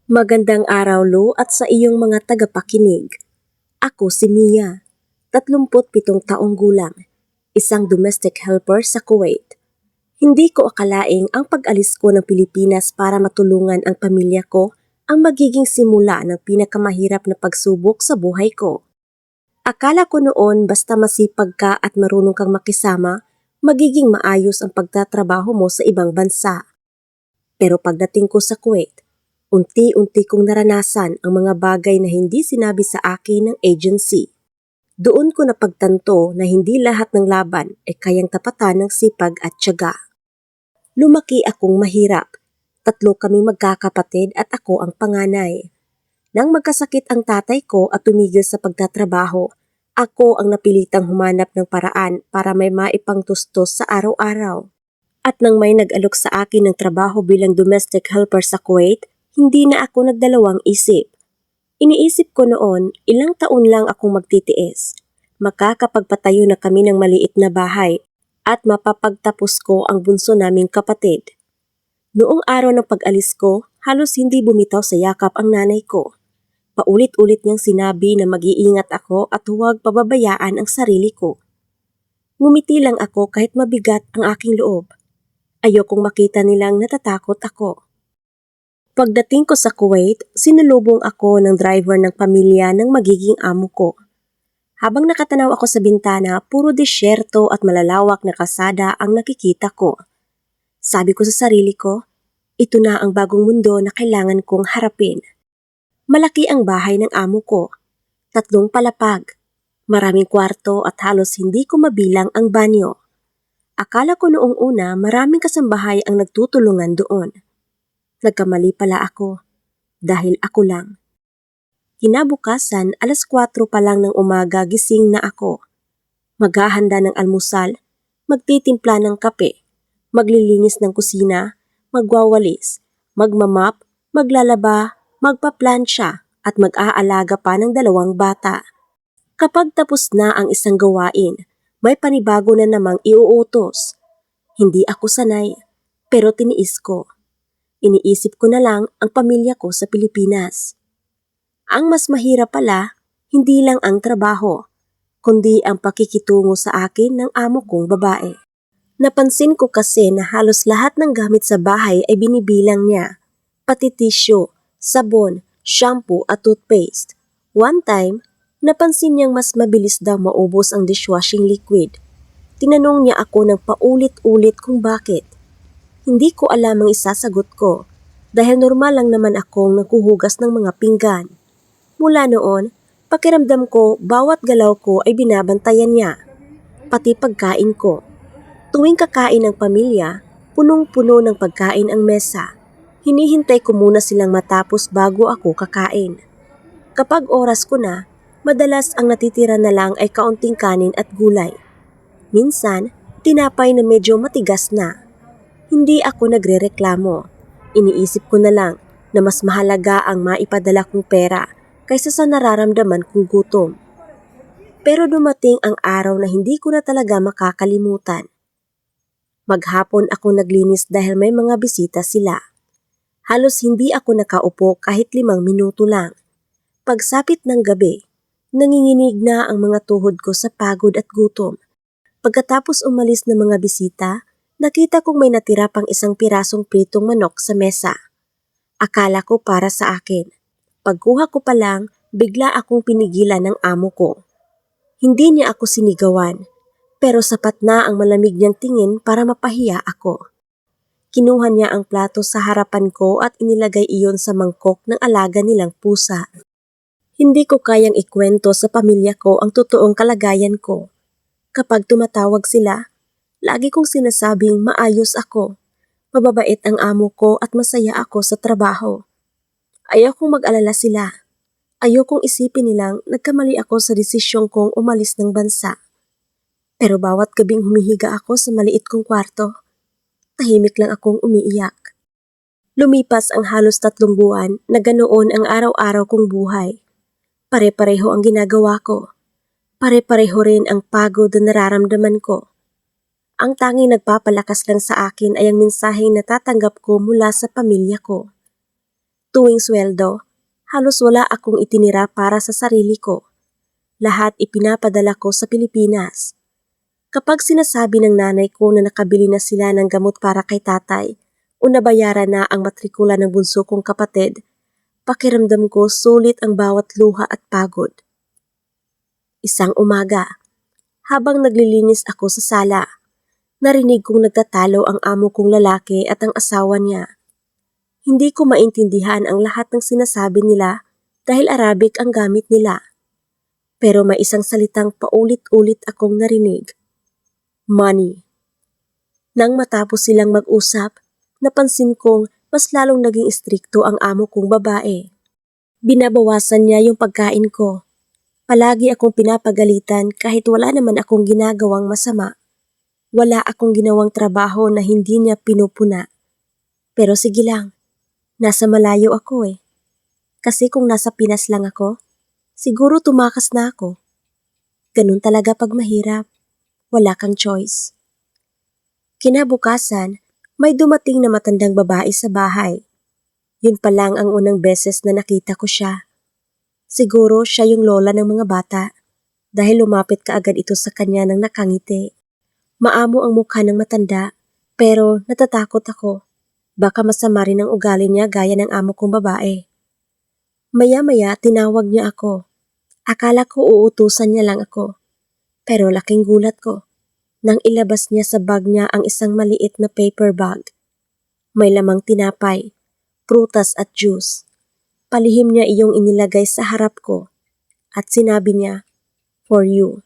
Magandang araw, Lo, at sa iyong mga tagapakinig. Ako si Mia, 37 taong gulang, isang domestic helper sa Kuwait. Hindi ko akalaing ang pag-alis ko ng Pilipinas para matulungan ang pamilya ko ang magiging simula ng pinakamahirap na pagsubok sa buhay ko. Akala ko noon basta masipag ka at marunong kang makisama, magiging maayos ang pagtatrabaho mo sa ibang bansa. Pero pagdating ko sa Kuwait, unti-unti kong naranasan ang mga bagay na hindi sinabi sa akin ng agency. Doon ko napagtanto na hindi lahat ng laban ay kayang tapatan ng sipag at tiyaga. Lumaki akong mahirap. 3 kaming magkakapatid at ako ang panganay. Nang magkasakit ang tatay ko at tumigil sa pagtatrabaho, ako ang napilitang humanap ng paraan para may maipangtustos sa araw-araw. At nang may nag-alok sa akin ng trabaho bilang domestic helper sa Kuwait, hindi na ako nagdalawang isip. Iniisip ko noon, ilang taon lang akong magtitiis. Makakapagpatayo na kami ng maliit na bahay at mapapagtapos ko ang bunso naming kapatid. Noong araw ng pag-alis ko, halos hindi bumitaw sa yakap ang nanay ko. Paulit-ulit niyang sinabi na mag-iingat ako at huwag pababayaan ang sarili ko. Ngumiti lang ako kahit mabigat ang aking loob. Ayokong makita nilang natatakot ako. Pagdating ko sa Kuwait, sinulubong ako ng driver ng pamilya ng magiging amo ko. Habang nakatanaw ako sa bintana, puro disyerto at malalawak na kalsada ang nakikita ko. Sabi ko sa sarili ko, ito na ang bagong mundo na kailangan kong harapin. Malaki ang bahay ng amo ko. 3 palapag, maraming kwarto at halos hindi ko mabilang ang banyo. Akala ko noong una maraming kasambahay ang nagtutulungan doon. Nagkamali pala ako, dahil ako lang. Kinabukasan, 4:00 pa lang ng umaga gising na ako. Maghahanda ng almusal, magtitimpla ng kape, maglilinis ng kusina, magwawalis, magmamap, maglalaba, magpaplansya at mag-aalaga pa ng 2 bata. Kapag tapos na ang isang gawain, may panibago na namang iuutos. Hindi ako sanay, pero tiniis ko. Iniisip ko na lang ang pamilya ko sa Pilipinas. Ang mas mahirap pala, hindi lang ang trabaho, kundi ang pakikitungo sa akin ng amo kong babae. Napansin ko kasi na halos lahat ng gamit sa bahay ay binibilang niya, pati tisyo, sabon, shampoo at toothpaste. One time, napansin niyang mas mabilis daw maubos ang dishwashing liquid. Tinanong niya ako ng paulit-ulit kung bakit. Hindi ko alam ang isasagot ko dahil normal lang naman akong naghuhugas ng mga pinggan. Mula noon, pakiramdam ko bawat galaw ko ay binabantayan niya, pati pagkain ko. Tuwing kakain ng pamilya, punong-puno ng pagkain ang mesa. Hinihintay ko muna silang matapos bago ako kakain. Kapag oras ko na, madalas ang natitira na lang ay kaunting kanin at gulay. Minsan, tinapay na medyo matigas na. Hindi ako nagrereklamo. Iniisip ko na lang na mas mahalaga ang maipadala kong pera kaysa sa nararamdaman kong gutom. Pero dumating ang araw na hindi ko na talaga makakalimutan. Maghapon ako naglinis dahil may mga bisita sila. Halos hindi ako nakaupo kahit 5 minuto lang. Pagsapit ng gabi, nanginginig na ang mga tuhod ko sa pagod at gutom. Pagkatapos umalis ng mga bisita, nakita kong may natira pang 1 pirasong pritong manok sa mesa. Akala ko para sa akin. Pagkuha ko pa lang, bigla akong pinigilan ng amo ko. Hindi niya ako sinigawan, pero sapat na ang malamig niyang tingin para mapahiya ako. Kinuha niya ang plato sa harapan ko at inilagay iyon sa mangkok ng alaga nilang pusa. Hindi ko kayang ikwento sa pamilya ko ang totoong kalagayan ko. Kapag tumatawag sila, lagi kong sinasabing maayos ako, mababait ang amo ko at masaya ako sa trabaho. Ayokong mag-alala sila. Ayokong isipin nilang nagkamali ako sa desisyong kong umalis ng bansa. Pero bawat gabing humihiga ako sa maliit kong kwarto, tahimik lang akong umiiyak. Lumipas ang halos 3 buwan na ganoon ang araw-araw kong buhay. Pare-pareho ang ginagawa ko. Pare-pareho rin ang pagod na nararamdaman ko. Ang tanging nagpapalakas lang sa akin ay ang mensaheng natatanggap ko mula sa pamilya ko. Tuwing sweldo, halos wala akong itinira para sa sarili ko. Lahat ipinapadala ko sa Pilipinas. Kapag sinasabi ng nanay ko na nakabili na sila ng gamot para kay tatay o nabayaran na ang matrikula ng bunso kong kapatid, pakiramdam ko sulit ang bawat luha at pagod. Isang umaga, habang naglilinis ako sa sala, narinig kong nagtatalo ang amo kong lalaki at ang asawa niya. Hindi ko maintindihan ang lahat ng sinasabi nila dahil Arabic ang gamit nila. Pero may isang salitang paulit-ulit akong narinig. Money. Nang matapos silang mag-usap, napansin kong mas lalong naging istrikto ang amo kong babae. Binabawasan niya yung pagkain ko. Palagi akong pinapagalitan kahit wala naman akong ginagawang masama. Wala akong ginawang trabaho na hindi niya pinupuna. Pero sige lang, nasa malayo ako eh. Kasi kung nasa Pinas lang ako, siguro tumakas na ako. Ganun talaga pag mahirap. Wala kang choice. Kinabukasan, may dumating na matandang babae sa bahay. Yun pa lang ang unang beses na nakita ko siya. Siguro siya yung lola ng mga bata dahil lumapit kaagad ito sa kanya ng nakangiti. Maamo ang mukha ng matanda pero natatakot ako. Baka masama rin ang ugali niya gaya ng amo kong babae. Maya-maya tinawag niya ako. Akala ko uutusan niya lang ako. Pero laking gulat ko nang ilabas niya sa bag niya ang isang maliit na paper bag. May lamang tinapay, prutas at juice. Palihim niya iyong inilagay sa harap ko at sinabi niya, "For you."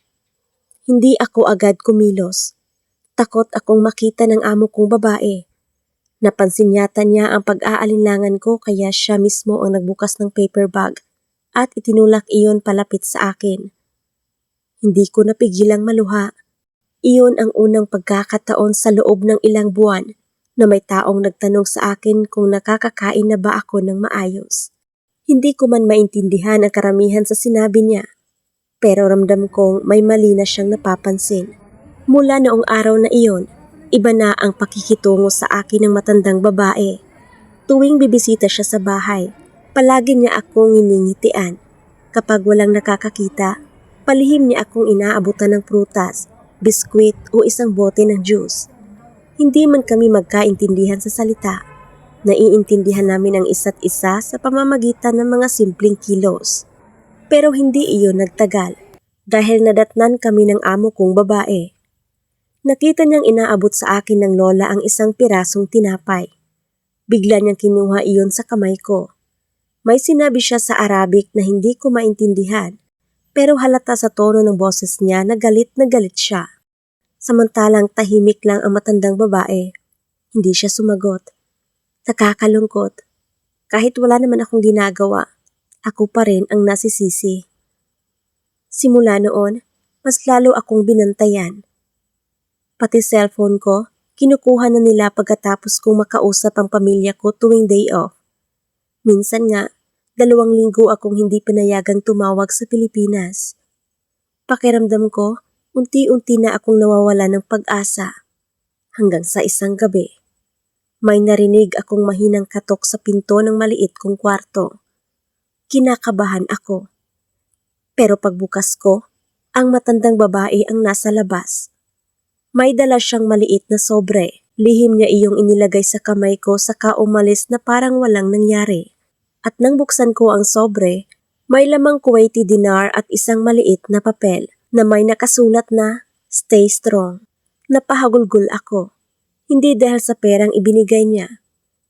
Hindi ako agad kumilos. Takot akong makita ng amo kong babae. Napansin yata niya ang pag-aalinlangan ko kaya siya mismo ang nagbukas ng paper bag at itinulak iyon palapit sa akin. Hindi ko napigilang maluha. Iyon ang unang pagkakataon sa loob ng ilang buwan na may taong nagtanong sa akin kung nakakakain na ba ako ng maayos. Hindi ko man maintindihan ang karamihan sa sinabi niya, pero ramdam kong may mali na siyang napapansin. Mula noong araw na iyon, iba na ang pakikitungo sa akin ng matandang babae. Tuwing bibisita siya sa bahay, palagi niya akong iningitian. Kapag walang nakakakita, palihim niya akong inaabutan ng prutas, biskwit o isang bote ng juice. Hindi man kami magkaintindihan sa salita. Naiintindihan namin ang isa't isa sa pamamagitan ng mga simpleng kilos. Pero hindi iyon nagtagal dahil nadatnan kami ng amo kong babae. Nakita niyang inaabot sa akin ng lola ang isang pirasong tinapay. Bigla niyang kinuha iyon sa kamay ko. May sinabi siya sa Arabic na hindi ko maintindihan, pero halata sa tono ng boses niya na galit siya. Samantalang tahimik lang ang matandang babae. Hindi siya sumagot. Nakakalungkot. Kahit wala naman akong ginagawa, ako pa rin ang nasisisi. Simula noon, mas lalo akong binantayan. Pati cellphone ko, kinukuha na nila pagkatapos kong makausap ang pamilya ko tuwing day off. Minsan nga, 2 linggo akong hindi pinayagang tumawag sa Pilipinas. Pakiramdam ko, unti-unti na akong nawawala ng pag-asa. Hanggang sa isang gabi, may narinig akong mahinang katok sa pinto ng maliit kong kwarto. Kinakabahan ako. Pero pagbukas ko, ang matandang babae ang nasa labas. May dala siyang maliit na sobre. Lihim niya iyong inilagay sa kamay ko saka umalis na parang walang nangyari. At nang buksan ko ang sobre, may lamang Kuwaiti dinar at isang maliit na papel na may nakasulat na "Stay strong." Napahagulgol ako. Hindi dahil sa perang ibinigay niya,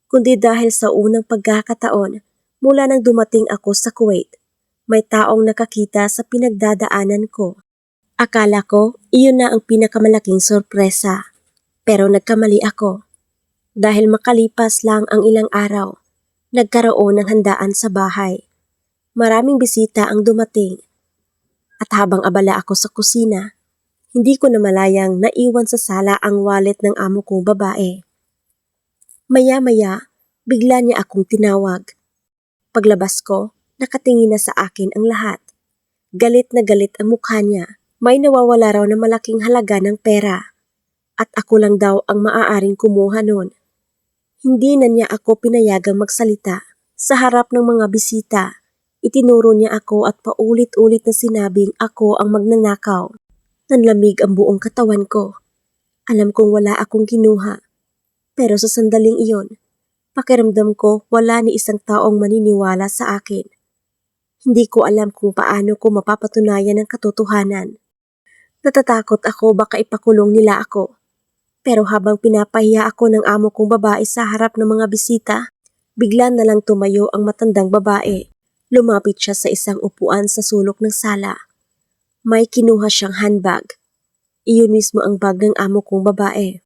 kundi dahil sa unang pagkakataon mula nang dumating ako sa Kuwait. May taong nakakita sa pinagdadaanan ko. Akala ko iyon na ang pinakamalaking sorpresa. Pero nagkamali ako. Dahil makalipas lang ang ilang araw, nagkaroon ng handaan sa bahay. Maraming bisita ang dumating. At habang abala ako sa kusina, hindi ko namalayang naiwan sa sala ang wallet ng amo kong babae. Maya-maya, bigla niya akong tinawag. Paglabas ko, nakatingin na sa akin ang lahat. Galit na galit ang mukha niya. May nawawala raw na malaking halaga ng pera. At ako lang daw ang maaaring kumuha nun. Hindi na niya ako pinayagang magsalita. Sa harap ng mga bisita, itinuro niya ako at paulit-ulit na sinabing ako ang magnanakaw. Nanlamig ang buong katawan ko. Alam kong wala akong kinuha. Pero sa sandaling iyon, pakiramdam ko wala ni isang taong maniniwala sa akin. Hindi ko alam kung paano ko mapapatunayan ang katotohanan. Natatakot ako baka ipakulong nila ako. Pero habang pinapahiya ako ng amo kong babae sa harap ng mga bisita, bigla na lang tumayo ang matandang babae. Lumapit siya sa isang upuan sa sulok ng sala. May kinuha siyang handbag. Iyon mismo ang bag ng amo kong babae.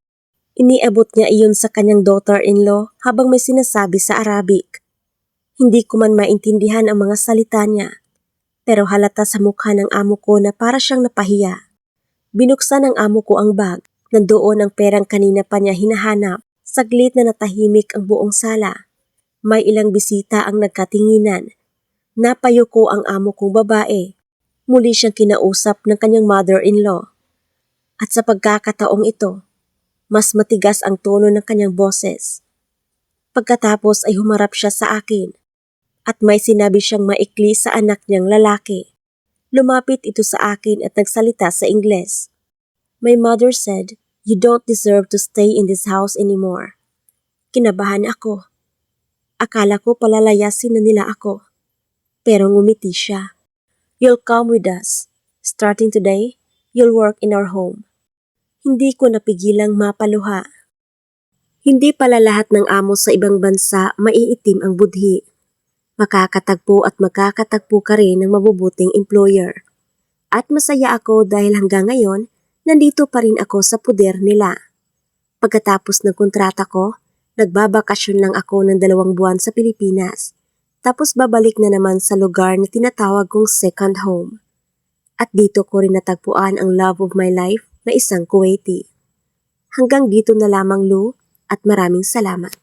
Iniabot niya iyon sa kanyang daughter-in-law habang may sinasabi sa Arabic. Hindi ko man maintindihan ang mga salita niya, pero halata sa mukha ng amo ko na para siyang napahiya. Binuksan ng amo ko ang bag. Nandoon ang perang kanina pa niya hinahanap. Saglit na natahimik ang buong sala. May ilang bisita ang nagkatinginan. Napayuko ang amo kong babae. Muli siyang kinausap ng kanyang mother-in-law. At sa pagkakataong ito, mas matigas ang tono ng kanyang boses. Pagkatapos ay humarap siya sa akin at may sinabi siyang maikli sa anak niyang lalaki. Lumapit ito sa akin at nagsalita sa Ingles. My mother said, "You don't deserve to stay in this house anymore." Kinabahan ako. Akala ko palalayasin na nila ako. Pero ngumiti siya. You'll come with us. Starting today, you'll work in our home. Hindi ko napigilang mapaluha. Hindi pala lahat ng amo sa ibang bansa maiitim ang budhi. Makakatagpo at makakatagpo ka rin ng mabubuting employer. At masaya ako dahil hanggang ngayon, nandito pa rin ako sa puder nila. Pagkatapos ng kontrata ko, nagbabakasyon lang ako ng 2 buwan sa Pilipinas. Tapos babalik na naman sa lugar na tinatawag kong second home. At dito ko rin natagpuan ang love of my life na isang Kuwaiti. Hanggang dito na lamang, Lou, at maraming salamat.